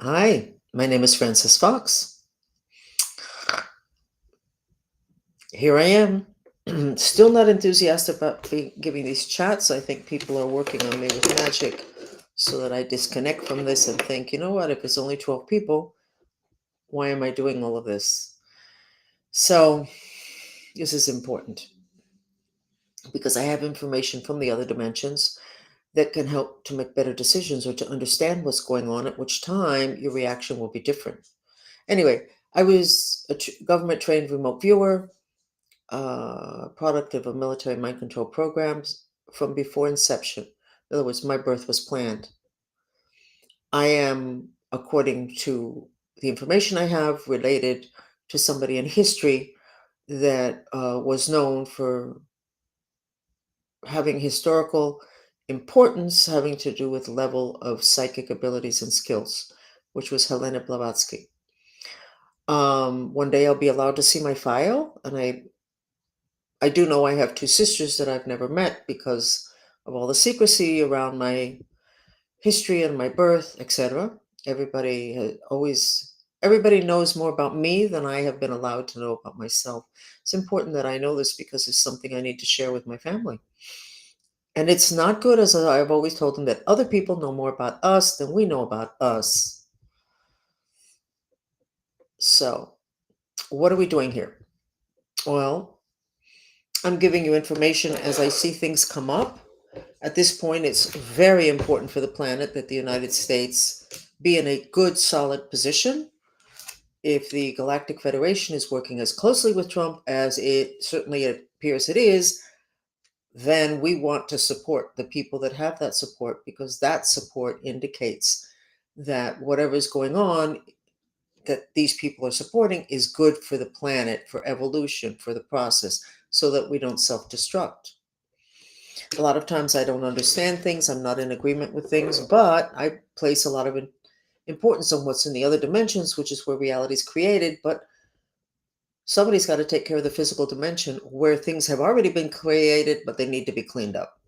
Hi, my name is Francis Fox. Here I am. Still not enthusiastic about giving these chats. I think people are working on me with magic so that I disconnect from this and think, you know what, if it's only 12 people, why am I doing all of this? So, this is important because I have information from the other dimensions that can help to make better decisions or to understand what's going on, at which time your reaction will be different. Anyway, I was a government trained remote viewer, product of a military mind control programs from before inception. In other words, my birth was planned. I am, according to the information I have, related to somebody in history that was known for having historical importance having to do with level of psychic abilities and skills, which was Helena Blavatsky. One day I'll be allowed to see my file, and I do know I have two sisters that I've never met because of all the secrecy around my history and my birth, etc. Everybody knows more about me than I have been allowed to know about myself. It's important that I know this because it's something I need to share with my family. And it's not good, as I've always told them, that other people know more about us than we know about us. So, what are we doing here? Well, I'm giving you information as I see things come up. At this point, it's very important for the planet that the United States be in a good, solid position. If the Galactic Federation is working as closely with Trump as it certainly appears it is, then we want to support the people that have that support because that support indicates that whatever is going on that these people are supporting is good for the planet, for evolution, for the process, so that we don't self destruct. A lot of times I don't understand things, I'm not in agreement with things, but I place a lot of importance on what's in the other dimensions, which is where reality is created. But somebody's got to take care of the physical dimension where things have already been created, but they need to be cleaned up.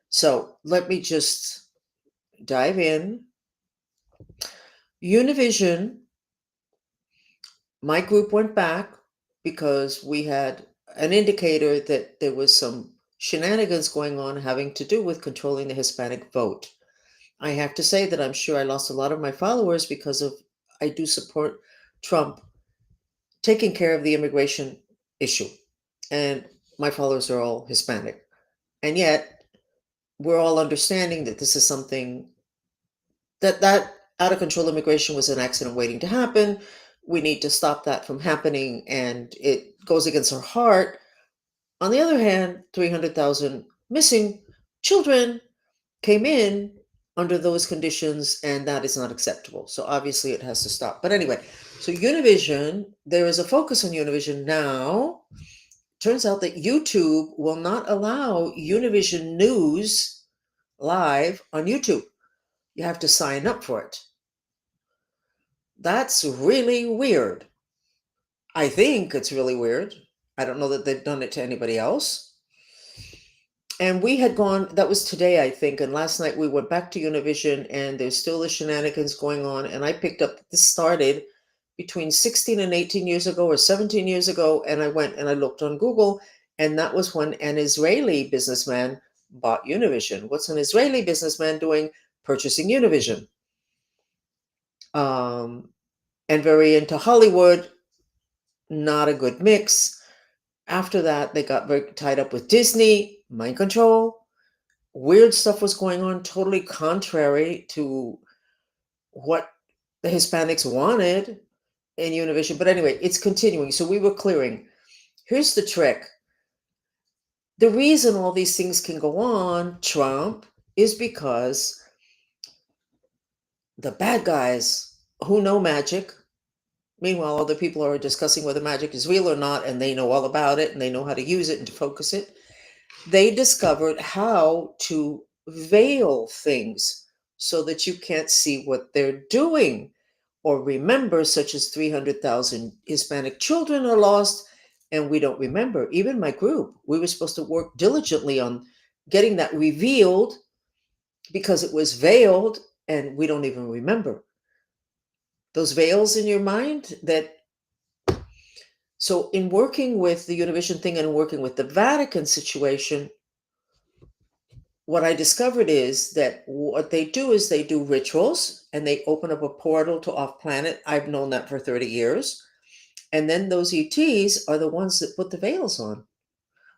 So let me just dive in. Univision, my group went back because we had an indicator that there was some shenanigans going on having to do with controlling the Hispanic vote. I have to say that I'm sure I lost a lot of my followers because of I do support Trump taking care of the immigration issue. And my followers are all Hispanic. And yet we're all understanding that this is something that out of control immigration was an accident waiting to happen. We need to stop that from happening, and it goes against our heart. On the other hand, 300,000 missing children came in under those conditions, and that is not acceptable. So obviously it has to stop. But anyway, so Univision, there is a focus on Univision now. Turns out that YouTube will not allow Univision News live on YouTube. You have to sign up for it. That's really weird. I think it's really weird. I don't know that they've done it to anybody else. And we had gone, that was today, I think. And last night we went back to Univision and there's still the shenanigans going on. And I picked up, this started between 16 and 18 years ago or 17 years ago. And I went and I looked on Google, and that was when an Israeli businessman bought Univision. What's an Israeli businessman doing? Purchasing Univision. And very into Hollywood, not a good mix. After that, they got very tied up with Disney, mind control. Weird stuff was going on, totally contrary to what the Hispanics wanted in Univision. But anyway, it's continuing. So we were clearing. Here's the trick. The reason all these things can go on, Trump, is because the bad guys who know magic, meanwhile, other people are discussing whether magic is real or not, and they know all about it and they know how to use it and to focus it. They discovered how to veil things so that you can't see what they're doing or remember, such as 300,000 Hispanic children are lost, and we don't remember. Even my group, we were supposed to work diligently on getting that revealed because it was veiled and we don't even remember. Those veils in your mind that, so in working with the Univision thing and working with the Vatican situation, what I discovered is that what they do is they do rituals and they open up a portal to off planet. I've known that for 30 years. And then those ETs are the ones that put the veils on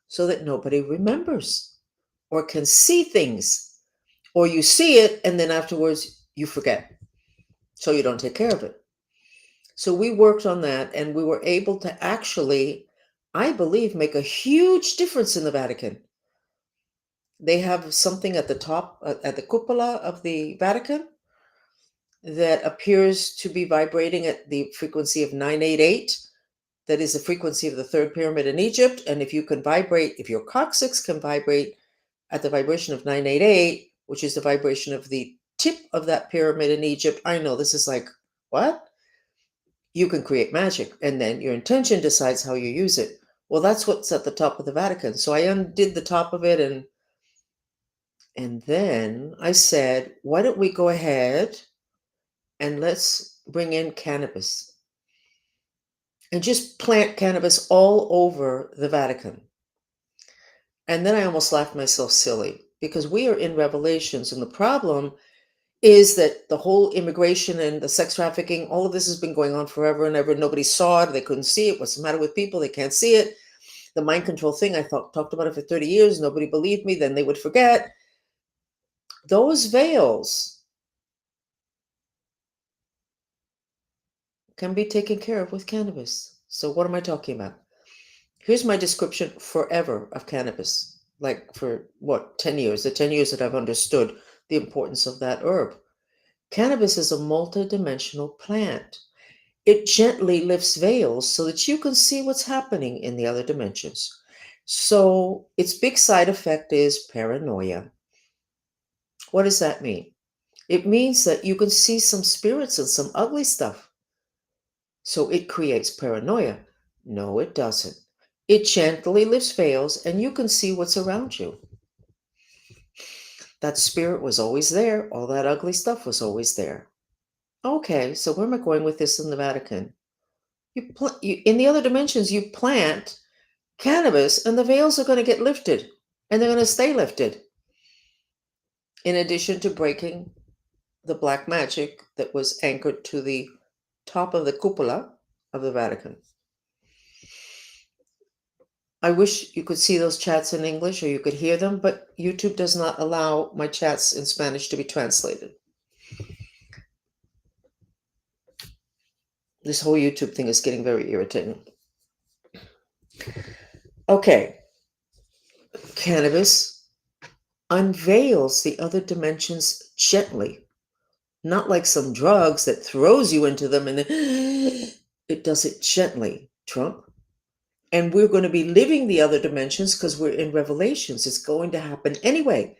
so that nobody remembers or can see things. Or you see it and then afterwards you forget. So you don't take care of it. So we worked on that and we were able to actually, I believe, make a huge difference in the Vatican. They have something at the top, at the cupola of the Vatican, that appears to be vibrating at the frequency of 988. That is the frequency of the third pyramid in Egypt. And if you can vibrate, if your coccyx can vibrate at the vibration of 988, which is the vibration of the tip of that pyramid in Egypt, I know this is like, what? You can create magic. And then your intention decides how you use it. Well, that's what's at the top of the Vatican. So I undid the top of it, and then I said, why don't we go ahead and let's bring in cannabis and just plant cannabis all over the Vatican. And then I almost laughed myself silly because we are in Revelations, and the problem is that the whole immigration and the sex trafficking, all of this has been going on forever and ever. Nobody saw it. They couldn't see it. What's the matter with people? They can't see it. The mind control thing, I talked about it for 30 years. Nobody believed me. Then they would forget. Those veils can be taken care of with cannabis. So what am I talking about? Here's my description forever of cannabis. Like for what, 10 years, the 10 years that I've understood the importance of that herb. Cannabis is a multidimensional plant. It gently lifts veils so that you can see what's happening in the other dimensions. So its big side effect is paranoia. What does that mean? It means that you can see some spirits and some ugly stuff. So it creates paranoia. No, it doesn't. It gently lifts veils and you can see what's around you. That spirit was always there. All that ugly stuff was always there. Okay, so where am I going with this in the Vatican? In the other dimensions, you plant cannabis and the veils are going to get lifted and they're going to stay lifted. In addition to breaking the black magic that was anchored to the top of the cupola of the Vatican. I wish you could see those chats in English or you could hear them, but YouTube does not allow my chats in Spanish to be translated. This whole YouTube thing is getting very irritating. Okay. Cannabis unveils the other dimensions gently, not like some drugs that throws you into them, and it does it gently, Trump. And we're going to be living the other dimensions because we're in Revelations. It's going to happen anyway.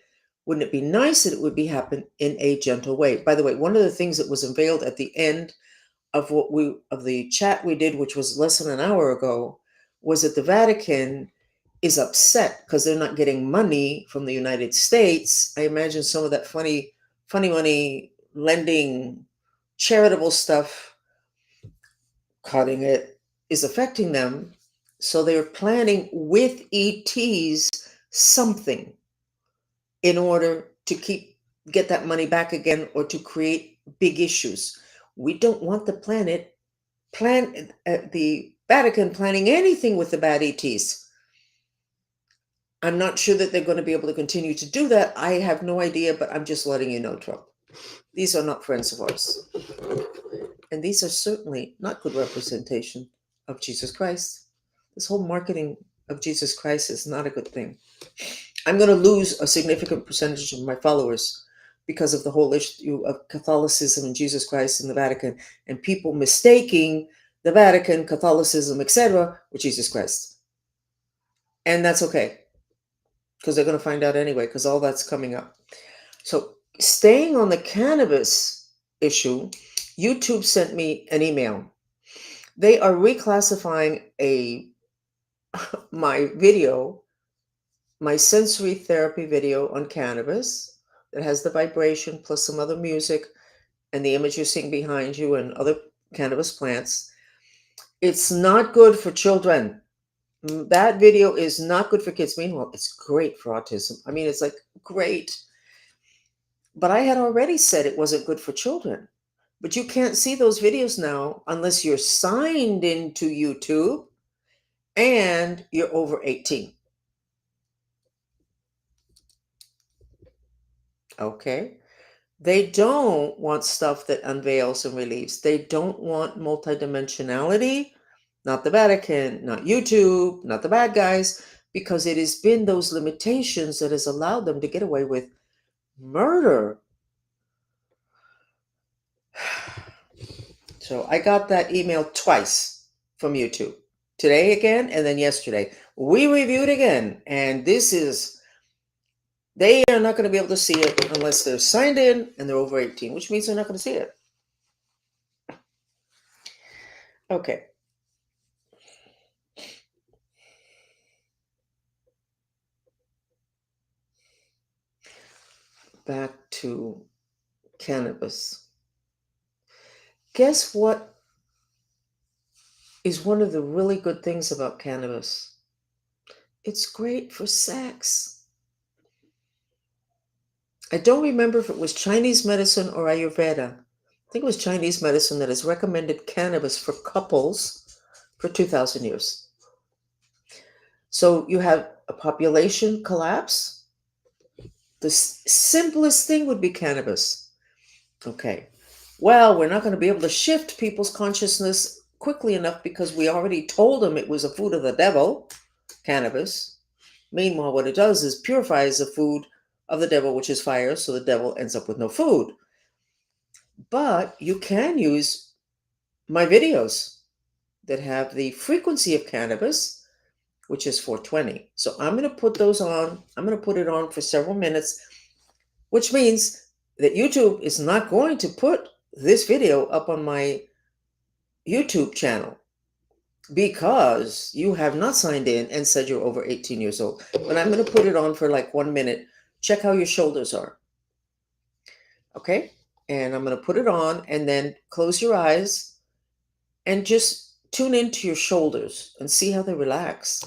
Wouldn't it be nice that it would be happen in a gentle way? By the way, one of the things that was unveiled at the end of the chat we did, which was less than an hour ago, was that the Vatican is upset because they're not getting money from the United States. I imagine some of that funny money lending charitable stuff, cutting it, is affecting them. So they're planning with ETs something in order to get that money back again or to create big issues. We don't want the the Vatican planning anything with the bad ETs. I'm not sure that they're going to be able to continue to do that. I have no idea, but I'm just letting you know, Trump. These are not friends of ours. And these are certainly not good representation of Jesus Christ. This whole marketing of Jesus Christ is not a good thing. I'm going to lose a significant percentage of my followers because of the whole issue of Catholicism and Jesus Christ in the Vatican and people mistaking the Vatican, Catholicism, etc., with Jesus Christ. And that's okay, because they're going to find out anyway, because all that's coming up. So staying on the cannabis issue, YouTube sent me an email. They are reclassifying my sensory therapy video on cannabis that has the vibration plus some other music. and the image you're seeing behind you and other cannabis plants, it's not good for children. That video is not good for kids. Meanwhile, it's great for autism. I mean, it's like great. But I had already said it wasn't good for children. But you can't see those videos now unless you're signed into YouTube and you're over 18. Okay? They don't want stuff that unveils and relieves. They don't want multidimensionality, not the Vatican, not YouTube, not the bad guys, because it has been those limitations that has allowed them to get away with murder. So I got that email twice from YouTube. Today again, and then yesterday. We reviewed again, and they are not going to be able to see it unless they're signed in and they're over 18, which means they're not going to see it. Okay. Back to cannabis. Guess what is one of the really good things about cannabis? It's great for sex. I don't remember if it was Chinese medicine or Ayurveda. I think it was Chinese medicine that has recommended cannabis for couples for 2,000 years. So you have a population collapse. The simplest thing would be cannabis. Okay. Well, we're not going to be able to shift people's consciousness quickly enough because we already told them it was a food of the devil, cannabis. Meanwhile, what it does is purifies the food of the devil, which is fire, so the devil ends up with no food. But you can use my videos that have the frequency of cannabis, which is 420. So I'm going to put those on. I'm going to put it on for several minutes, which means that YouTube is not going to put this video up on my YouTube channel because you have not signed in and said you're over 18 years old. But I'm going to put it on for like 1 minute. Check how your shoulders are. Okay? And I'm going to put it on and then close your eyes and just tune into your shoulders and see how they relax.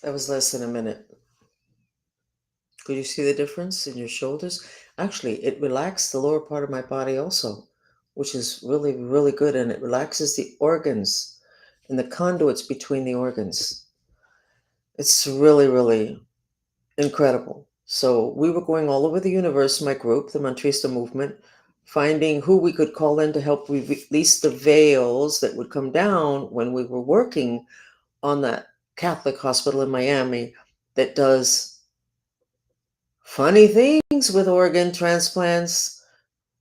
That was less than a minute. Could you see the difference in your shoulders? Actually, it relaxed the lower part of my body also, which is really, really good. And it relaxes the organs and the conduits between the organs. It's really, really incredible. So we were going all over the universe, my group, the Mantrista movement, finding who we could call in to help release the veils that would come down when we were working on that Catholic hospital in Miami that does funny things with organ transplants,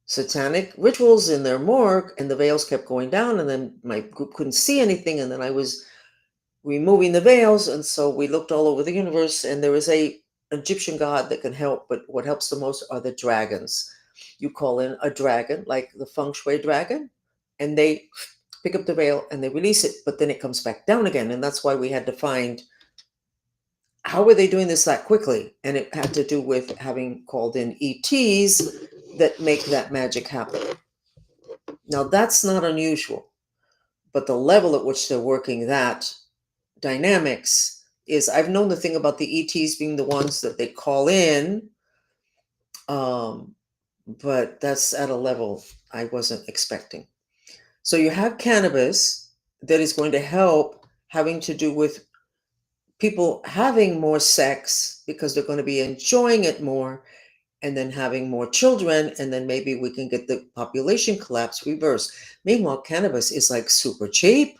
satanic rituals in their morgue, and the veils kept going down, and then my group couldn't see anything, and then I was removing the veils, and so we looked all over the universe, and there is a Egyptian god that can help, but what helps the most are the dragons. You call in a dragon, like the feng shui dragon, and they pick up the veil and they release it, but then it comes back down again, and that's why we had to find how were they doing this that quickly? And it had to do with having called in ETs that make that magic happen. Now, that's not unusual. But the level at which they're working that dynamics is, I've known the thing about the ETs being the ones that they call in, um, but that's at a level I wasn't expecting. So you have cannabis that is going to help, having to do with people having more sex because they're going to be enjoying it more, and then having more children, and then maybe we can get the population collapse reversed. Meanwhile, cannabis is like super cheap.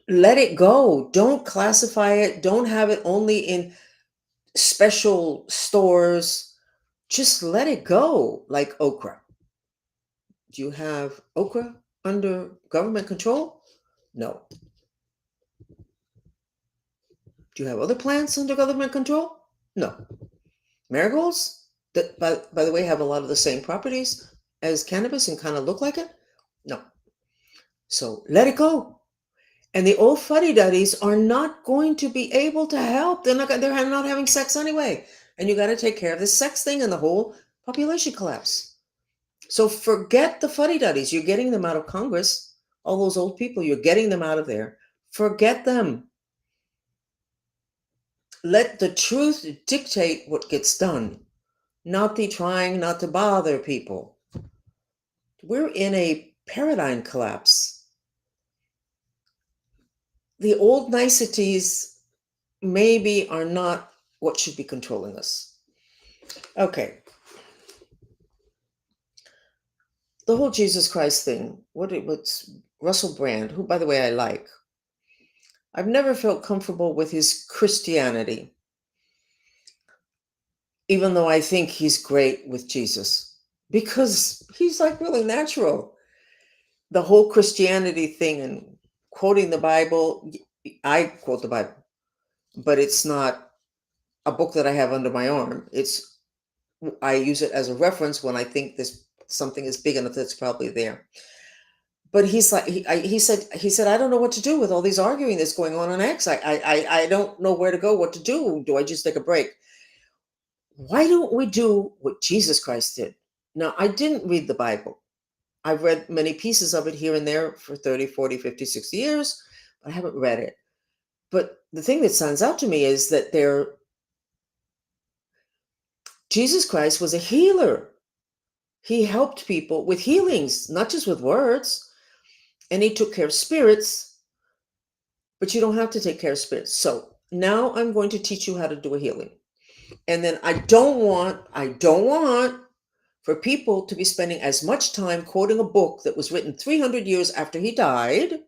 Let it go. Don't classify it. Don't have it only in special stores. Just let it go, like okra. Do you have okra under government control? No. Do you have other plants under government control? No. Marigolds, that by the way have a lot of the same properties as cannabis and kind of look like it? No. So let it go. And the old fuddy-duddies are not going to be able to help. They're not having sex anyway. And you got to take care of this sex thing and the whole population collapse. So forget the fuddy-duddies. You're getting them out of Congress. All those old people, you're getting them out of there. Forget them. Let the truth dictate what gets done, not the trying not to bother people. We're in a paradigm collapse. The old niceties maybe are not what should be controlling us. Okay. The whole Jesus Christ thing, what's Russell Brand, who, by the way, I like. I've never felt comfortable with his Christianity, even though I think he's great with Jesus, because he's like really natural. The whole Christianity thing and quoting the Bible, I quote the Bible, but it's not a book that I have under my arm. I use it as a reference when I think this something is big enough that's probably there. But he's like he said I don't know what to do with all these arguing that's going on X. I don't know where to go, what to do. Do I just take a break? Why don't we do what Jesus Christ did? Now, I didn't read the Bible. I've read many pieces of it here and there for 30, 40, 50, 60 years, but I haven't read it. But the thing that stands out to me is that Jesus Christ was a healer. He helped people with healings, not just with words. And he took care of spirits, but you don't have to take care of spirits. So now I'm going to teach you how to do a healing. And then I don't want for people to be spending as much time quoting a book that was written 300 years after he died.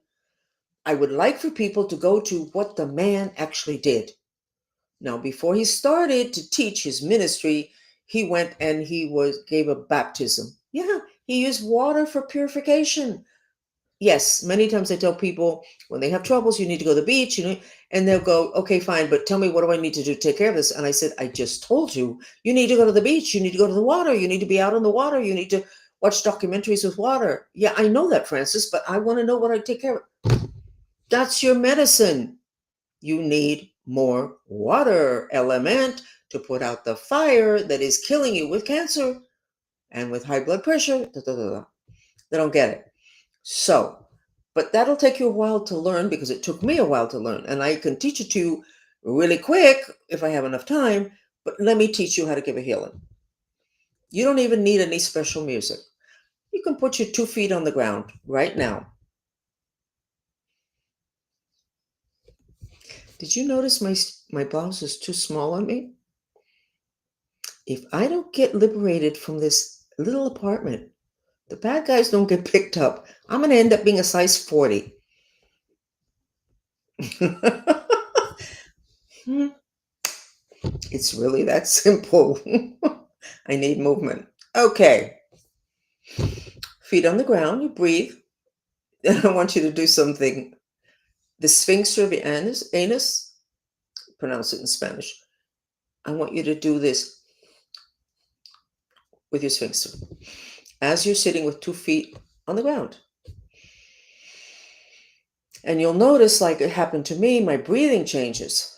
I would like for people to go to what the man actually did. Now, before he started to teach his ministry, he went and gave a baptism. Yeah, he used water for purification. Yes, many times I tell people when they have troubles, you need to go to the beach, and they'll go, okay, fine, but tell me, what do I need to do to take care of this? And I said, I just told you, you need to go to the beach, you need to go to the water, you need to be out on the water, you need to watch documentaries with water. Yeah, I know that, Francis, but I want to know what I take care of. That's your medicine. You need more water element to put out the fire that is killing you with cancer and with high blood pressure. Da, da, da, da. They don't get it. So, but that'll take you a while to learn because it took me a while to learn. And I can teach it to you really quick if I have enough time. But let me teach you how to give a healing. You don't even need any special music. You can put your 2 feet on the ground right now. Did you notice my blouse is too small on me? If I don't get liberated from this little apartment, the bad guys don't get picked up, I'm going to end up being a size 40. It's really that simple. I need movement. Okay. Feet on the ground, you breathe. Then I want you to do something. The sphincter of your anus, pronounce it in Spanish. I want you to do this with your sphincter as you're sitting with 2 feet on the ground. And you'll notice, like it happened to me, my breathing changes.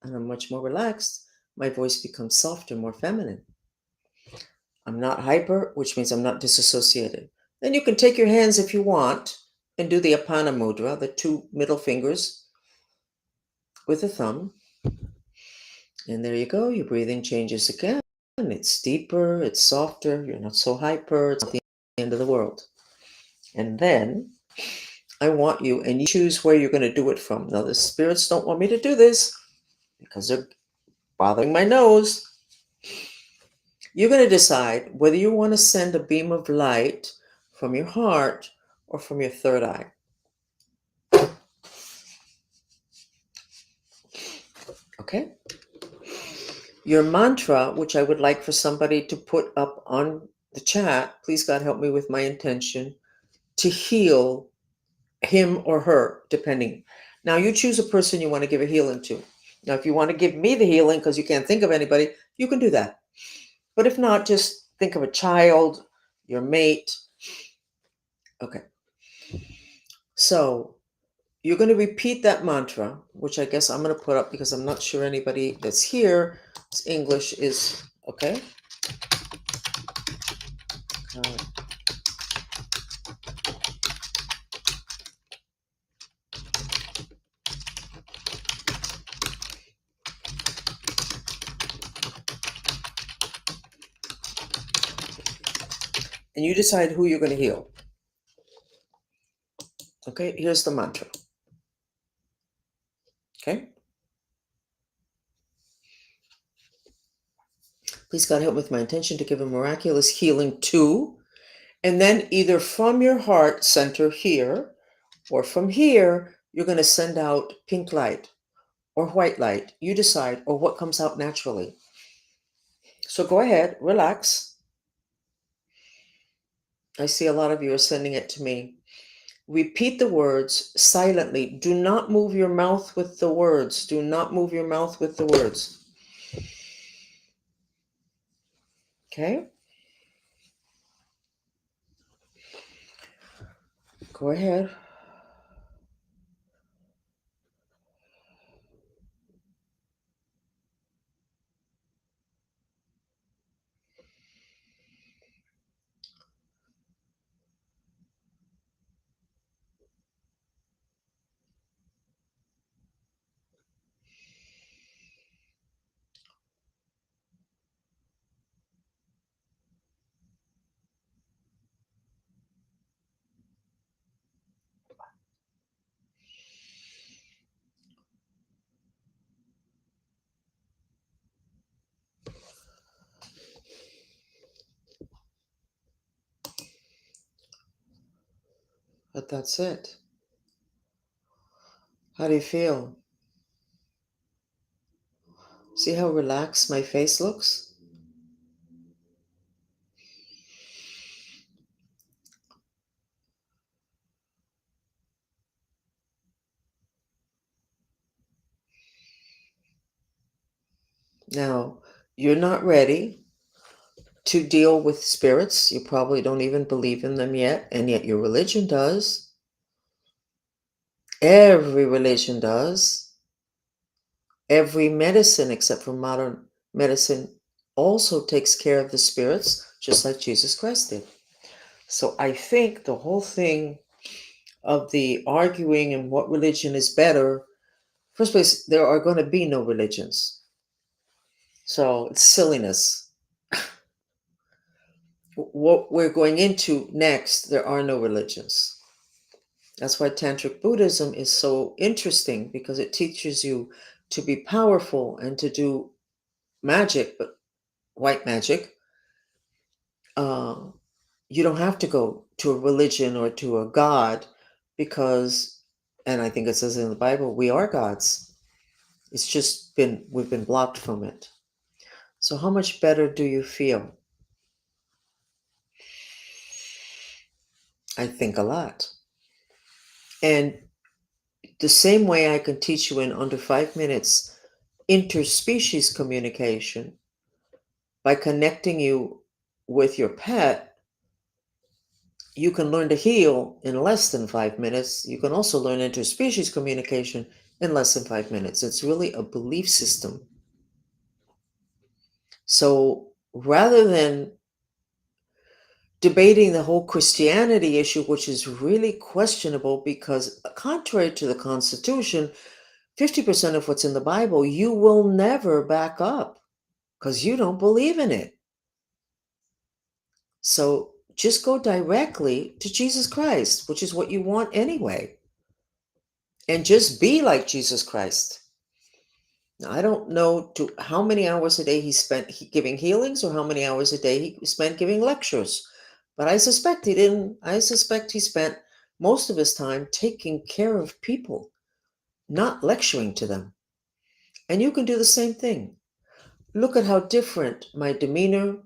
And I'm much more relaxed. My voice becomes softer, more feminine. I'm not hyper, which means I'm not disassociated. Then you can take your hands if you want and do the Apana Mudra, the two middle fingers with the thumb. And there you go. Your breathing changes again. It's deeper, it's softer, you're not so hyper, it's not the end of the world. And then I want you, and you choose where you're going to do it from. Now, the spirits don't want me to do this because they're bothering my nose. You're going to decide whether you want to send a beam of light from your heart or from your third eye. Okay? Your mantra, which I would like for somebody to put up on the chat, please God help me with my intention, to heal him or her, depending. Now, you choose a person you want to give a healing to. Now, if you want to give me the healing because you can't think of anybody, you can do that. But if not, just think of a child, your mate. Okay. So you're going to repeat that mantra, which I guess I'm going to put up because I'm not sure anybody that's here. English is okay. And you decide who you're going to heal. Okay, here's the mantra. Okay. Please God help with my intention to give a miraculous healing to, and then either from your heart center here, or from here, you're going to send out pink light or white light. You decide, or what comes out naturally. So go ahead, relax. I see a lot of you are sending it to me. Repeat the words silently. Do not move your mouth with the words. Do not move your mouth with the words. Okay? Go ahead. But that's it. How do you feel? See how relaxed my face looks? Now, you're not ready to deal with spirits. You probably don't even believe in them yet, and yet your religion does. Every religion does. Every medicine, except for modern medicine, also takes care of the spirits, just like Jesus Christ did. So I think the whole thing of the arguing and what religion is better, first place, there are going to be no religions. So it's silliness. What we're going into next, there are no religions. That's why Tantric Buddhism is so interesting, because it teaches you to be powerful and to do magic, but white magic. You don't have to go to a religion or to a god because, and I think it says in the Bible, we are gods. It's just we've been blocked from it. So how much better do you feel? I think a lot. And the same way I can teach you in under 5 minutes interspecies communication by connecting you with your pet, you can learn to heal in less than 5 minutes. You can also learn interspecies communication in less than 5 minutes. It's really a belief system. So rather than debating the whole Christianity issue, which is really questionable because, contrary to the Constitution, 50% of what's in the Bible you will never back up because you don't believe in it. So just go directly to Jesus Christ, which is what you want anyway, and just be like Jesus Christ. Now, I don't know how many hours a day he spent giving healings or how many hours a day he spent giving lectures, but I suspect he didn't. I suspect he spent most of his time taking care of people, not lecturing to them. And you can do the same thing. Look at how different my demeanor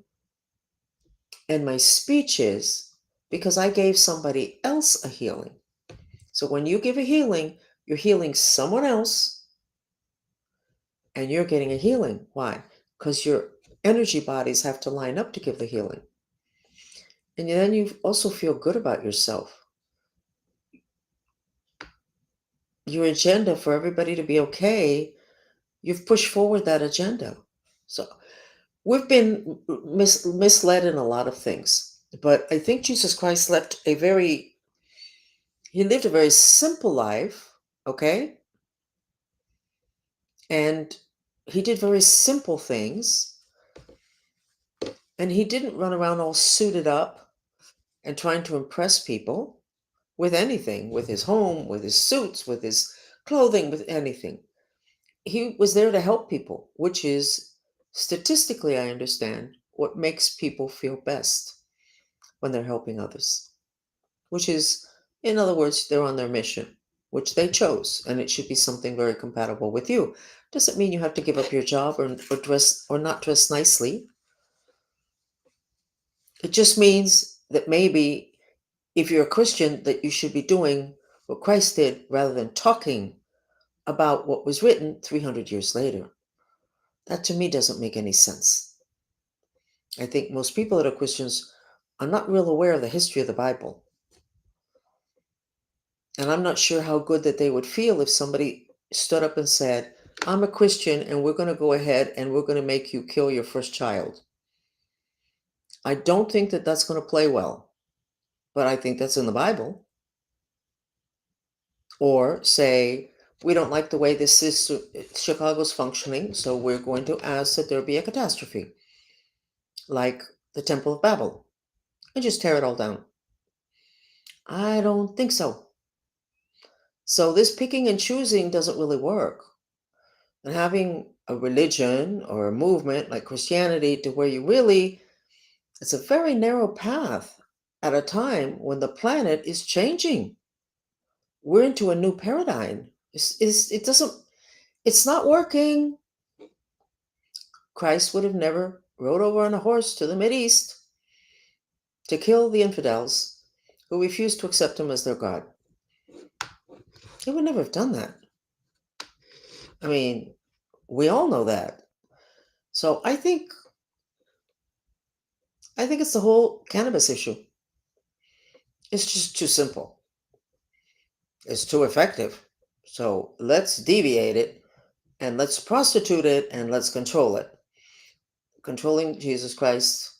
and my speech is because I gave somebody else a healing. So when you give a healing, you're healing someone else and you're getting a healing. Why? Because your energy bodies have to line up to give the healing. And then you also feel good about yourself. Your agenda for everybody to be okay, you've pushed forward that agenda. So we've been misled in a lot of things. But I think Jesus Christ he lived a very simple life, okay? And he did very simple things. And he didn't run around all suited up and trying to impress people with anything, with his home, with his suits, with his clothing, with anything. He was there to help people, which is statistically, I understand, what makes people feel best when they're helping others, which is, in other words, they're on their mission, which they chose, and it should be something very compatible with you. Doesn't mean you have to give up your job or dress or not dress nicely. It just means that maybe if you're a Christian, that you should be doing what Christ did rather than talking about what was written 300 years later. That to me doesn't make any sense. I think most people that are Christians are not real aware of the history of the Bible. And I'm not sure how good that they would feel if somebody stood up and said, I'm a Christian and we're going to go ahead and we're going to make you kill your first child. I don't think that that's going to play well, but I think that's in the Bible. Or say, we don't like the way this is, Chicago's functioning, so we're going to ask that there be a catastrophe, like the Temple of Babel, and just tear it all down. I don't think so. So this picking and choosing doesn't really work. And having a religion or a movement like Christianity to where it's a very narrow path at a time when the planet is changing. We're into a new paradigm. It's not working. Christ would have never rode over on a horse to the Mideast to kill the infidels who refused to accept him as their God. He would never have done that. I mean, we all know that. So I think it's the whole cannabis issue. It's just too simple. It's too effective. So let's deviate it and let's prostitute it and let's control it. Controlling Jesus Christ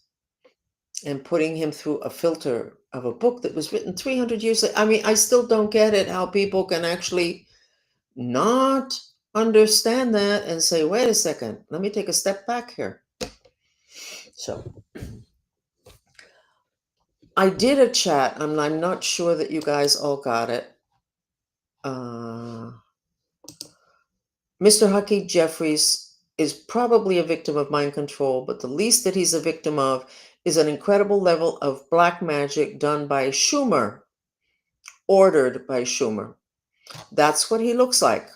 and putting him through a filter of a book that was written 300 years later. I mean, I still don't get it how people can actually not understand that and say, wait a second, let me take a step back here. So I did a chat. I'm not sure that you guys all got it. Mr. Hakeem Jeffries is probably a victim of mind control, but the least that he's a victim of is an incredible level of black magic done by Schumer, ordered by Schumer. That's what he looks like.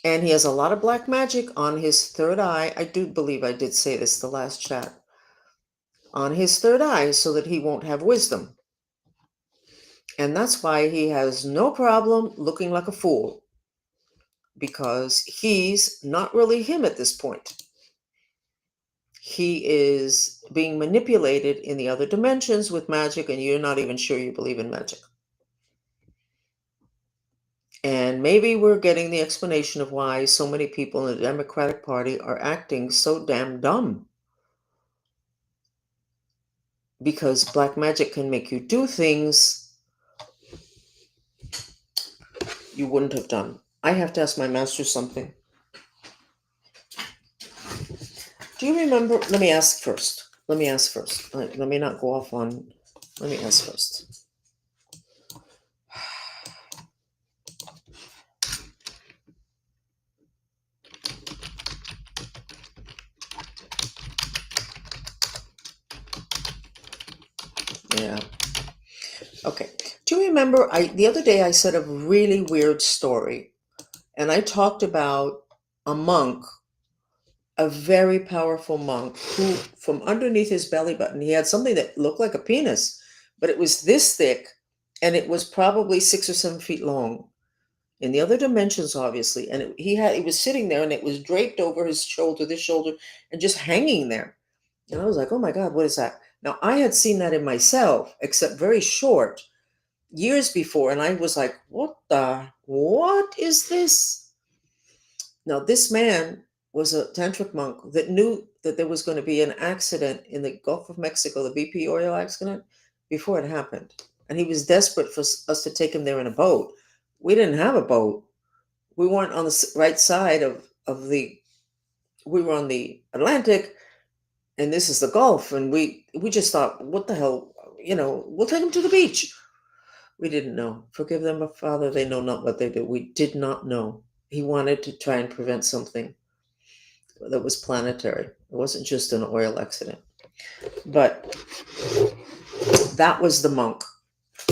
And he has a lot of black magic on his third eye. I do believe I did say this the last chat. On his third eye so that he won't have wisdom. And that's why he has no problem looking like a fool. Because he's not really him at this point. He is being manipulated in the other dimensions with magic, and you're not even sure you believe in magic. And maybe we're getting the explanation of why so many people in the Democratic Party are acting so damn dumb. because black magic can make you do things you wouldn't have done. I have to ask my master something. Do you remember? Let me ask first. Let me ask first. Let me not go off on. Let me ask first. Yeah. Okay. Do you remember? The other day I said a really weird story, and I talked about a monk, a very powerful monk, who from underneath his belly button he had something that looked like a penis, but it was this thick, and it was probably 6 or 7 feet long. In the other dimensions, obviously, and he was sitting there, and it was draped over his shoulder, this shoulder, and just hanging there. And I was like, "Oh my God, what is that?" Now I had seen that in myself, except very short, years before, and I was like, what is this? Now this man was a tantric monk that knew that there was going to be an accident in the Gulf of Mexico, the BP oil accident, before it happened, and he was desperate for us to take him there in a boat. We didn't have a boat. We weren't on the right side of the. We were on the Atlantic, and this is the Gulf, and we just thought, what the hell, we'll take him to the beach. We didn't know. Forgive them, Father, they know not what they do. We did not know. He wanted to try and prevent something that was planetary. It wasn't just an oil accident. But that was the monk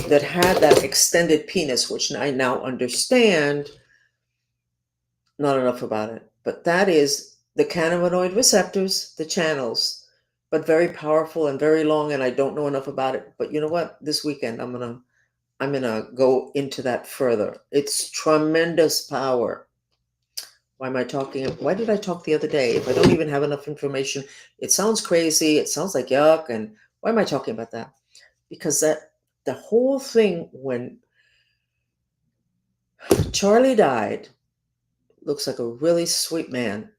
that had that extended penis, which I now understand not enough about it. But that is the cannabinoid receptors, the channels, but very powerful and very long, and I don't know enough about it. But you know what? This weekend I'm gonna go into that further. It's tremendous power. Why am I talking? Why did I talk the other day? If I don't even have enough information, it sounds crazy. It sounds like yuck. And why am I talking about that? Because the whole thing when Charlie died looks like a really sweet man.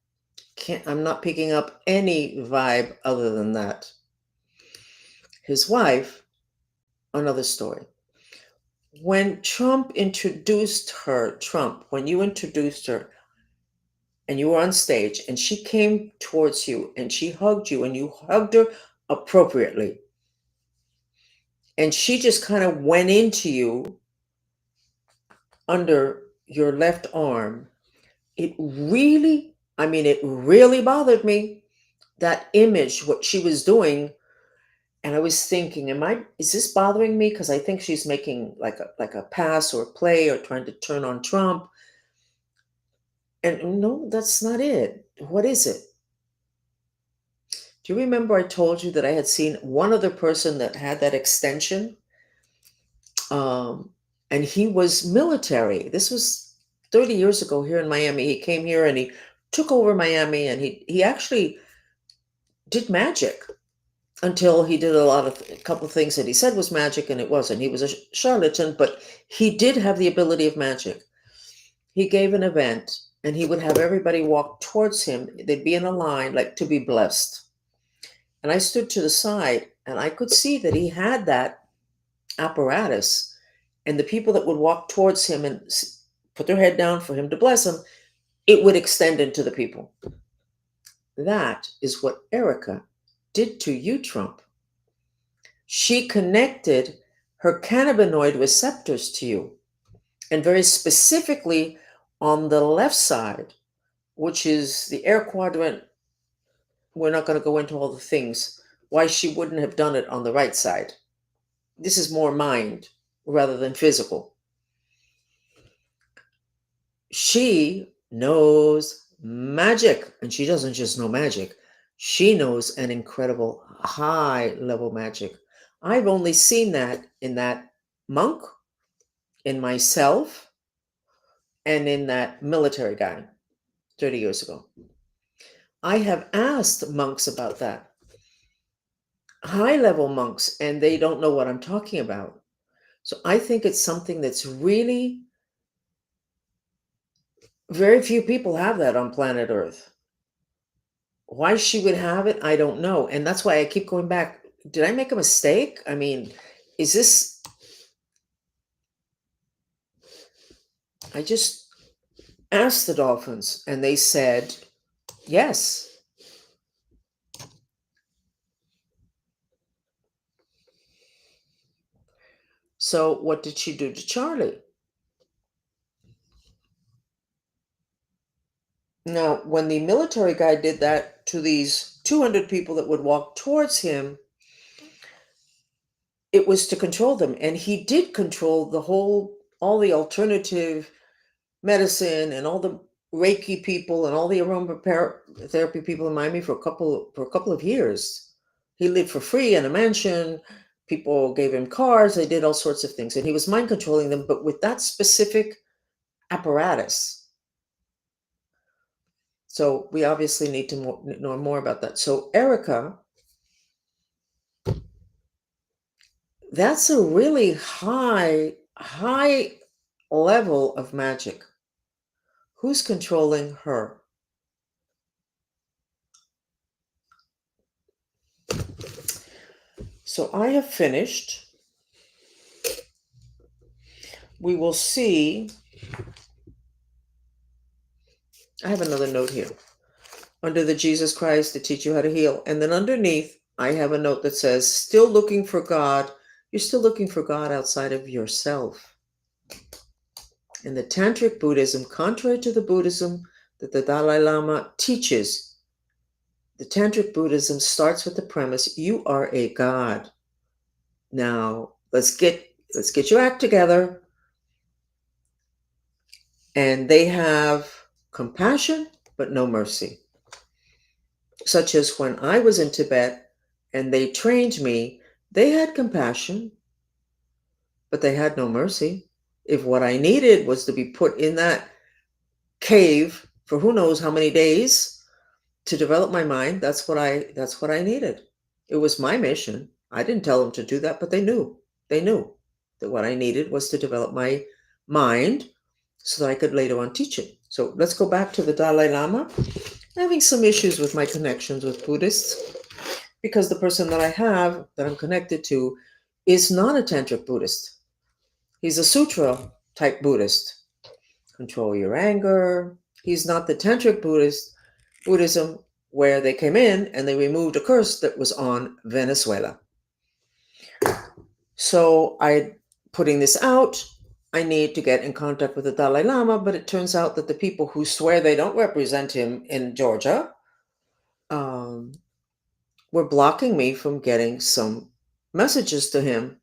I'm not picking up any vibe other than that. His wife, another story. When when you introduced her, and you were on stage and she came towards you and she hugged you and you hugged her appropriately, and she just kind of went into you under your left arm, it really bothered me, that image, what she was doing. And I was thinking, is this bothering me because I think she's making like a pass or a play or trying to turn on Trump? And no, that's not it. What is it? Do you remember I told you that I had seen one other person that had that extension? Um, and he was military. This was 30 years ago here in Miami. He came here and he took over Miami, and he actually did magic until he did a couple of things that he said was magic and it wasn't. He was a charlatan, but he did have the ability of magic. He gave an event and he would have everybody walk towards him. They'd be in a line like to be blessed. And I stood to the side and I could see that he had that apparatus. And the people that would walk towards him and put their head down for him to bless them, it would extend into the people. That is what Erica did to you, Trump. She connected her cannabinoid receptors to you, and very specifically on the left side, which is the air quadrant. We're not going to go into all the things why she wouldn't have done it on the right side. This is more mind rather than physical. She knows magic, and she doesn't just know magic. She knows an incredible high level magic. I've only seen that in that monk, in myself, and in that military guy 30 years ago. I have asked monks about that, high level monks, and they don't know what I'm talking about. So I think it's something that's really, very few people have that on planet Earth. Why she would have it, I don't know. And that's why I keep going back. did I make a mistake? I mean, is this, I just asked the dolphins and they said yes. So what did she do to Charlie? Now, when the military guy did that to these 200 people that would walk towards him, it was to control them. And he did control all the alternative medicine and all the Reiki people and all the aromatherapy people in Miami for a couple of years. He lived for free in a mansion. People gave him cars. They did all sorts of things, and he was mind controlling them, but with that specific apparatus. So we obviously need to know more about that. So Erica, that's a really high level of magic. Who's controlling her? So I have finished. We will see. I have another note here. Under the Jesus Christ to teach you how to heal. And then underneath, I have a note that says, still looking for God. You're still looking for God outside of yourself. In the Tantric Buddhism, contrary to the Buddhism that the Dalai Lama teaches, the Tantric Buddhism starts with the premise, you are a God. Now, let's get your act together. And they have compassion, but no mercy. Such as when I was in Tibet and they trained me, they had compassion, but they had no mercy. If what I needed was to be put in that cave for who knows how many days to develop my mind, that's what I needed. It was my mission. I didn't tell them to do that, but they knew. They knew that what I needed was to develop my mind so that I could later on teach it. So let's go back to the Dalai Lama. I'm having some issues with my connections with Buddhists because the person that I have, that I'm connected to, is not a Tantric Buddhist. He's a Sutra type Buddhist. Control your anger. He's not the Tantric Buddhism where they came in and they removed a curse that was on Venezuela. So putting this out, I need to get in contact with the Dalai Lama, but it turns out that the people who swear they don't represent him in Georgia were blocking me from getting some messages to him.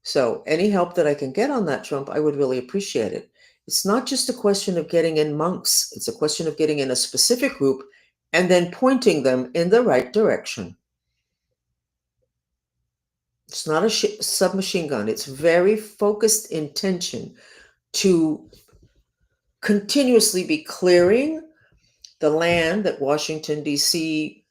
So any help that I can get on that, Trump, I would really appreciate it. It's not just a question of getting in monks. It's a question of getting in a specific group and then pointing them in the right direction. It's not a submachine gun. It's very focused intention to continuously be clearing the land that Washington, D.C.,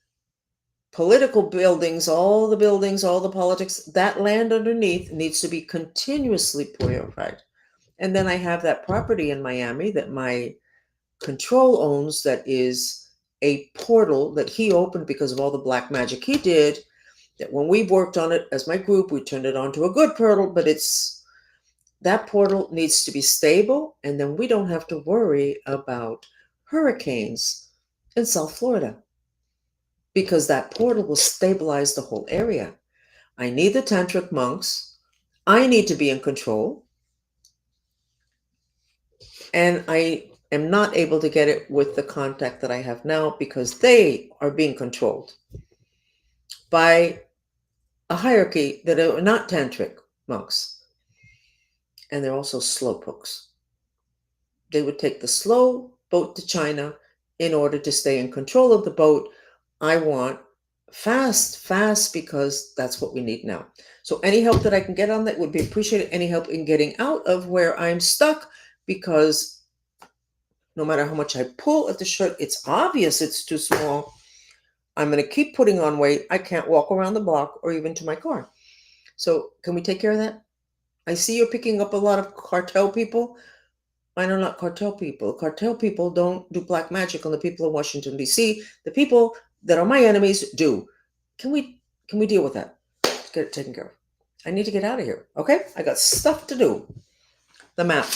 political buildings, all the politics, that land underneath needs to be continuously purified. And then I have that property in Miami that my control owns that is a portal that he opened because of all the black magic he did, that when we worked on it as my group, we turned it onto a good portal, but that portal needs to be stable, and then we don't have to worry about hurricanes in South Florida because that portal will stabilize the whole area. I need the tantric monks. I need to be in control. And I am not able to get it with the contact that I have now because they are being controlled by a hierarchy that are not tantric monks. And they're also slowpokes. They would take the slow boat to China in order to stay in control of the boat. I want fast, because that's what we need now. So any help that I can get on that would be appreciated. Any help in getting out of where I'm stuck, because no matter how much I pull at the shirt, it's obvious it's too small. I'm going to keep putting on weight. I can't walk around the block or even to my car. So can we take care of that? I see you're picking up a lot of cartel people. Mine are not cartel people. Cartel people don't do black magic on the people of Washington, D.C. The people that are my enemies do. Can we deal with that? get it taken care of. I need to get out of here. Okay? I got stuff to do. The map.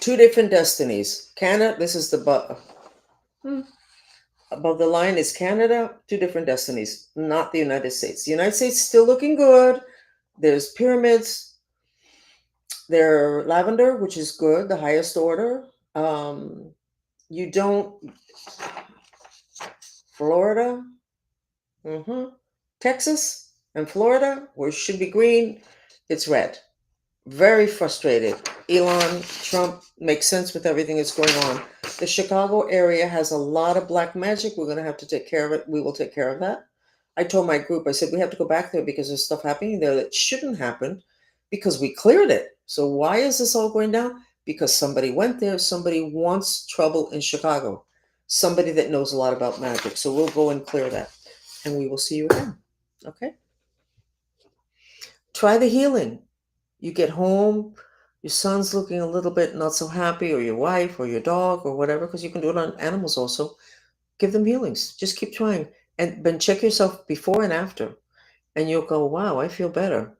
Two different destinies. Canada, this is the above the line is Canada, two different destinies, not the United States. The United States still looking good. There's pyramids. They're lavender, which is good, the highest order. You don't Florida, Texas, and Florida, where it should be green, it's red. Very frustrated. Elon Trump makes sense with everything that's going on. The Chicago area has a lot of black magic. We're going to have to take care of it. We will take care of that. I told my group, I said, we have to go back there because there's stuff happening there that shouldn't happen because we cleared it. So why is this all going down? Because somebody went there. Somebody wants trouble in Chicago. Somebody that knows a lot about magic. So we'll go and clear that. And we will see you again. Okay? Try the healing. You get home, your son's looking a little bit not so happy, or your wife, or your dog, or whatever, because you can do it on animals also. Give them healings. Just keep trying. And then check yourself before and after. And you'll go, wow, I feel better.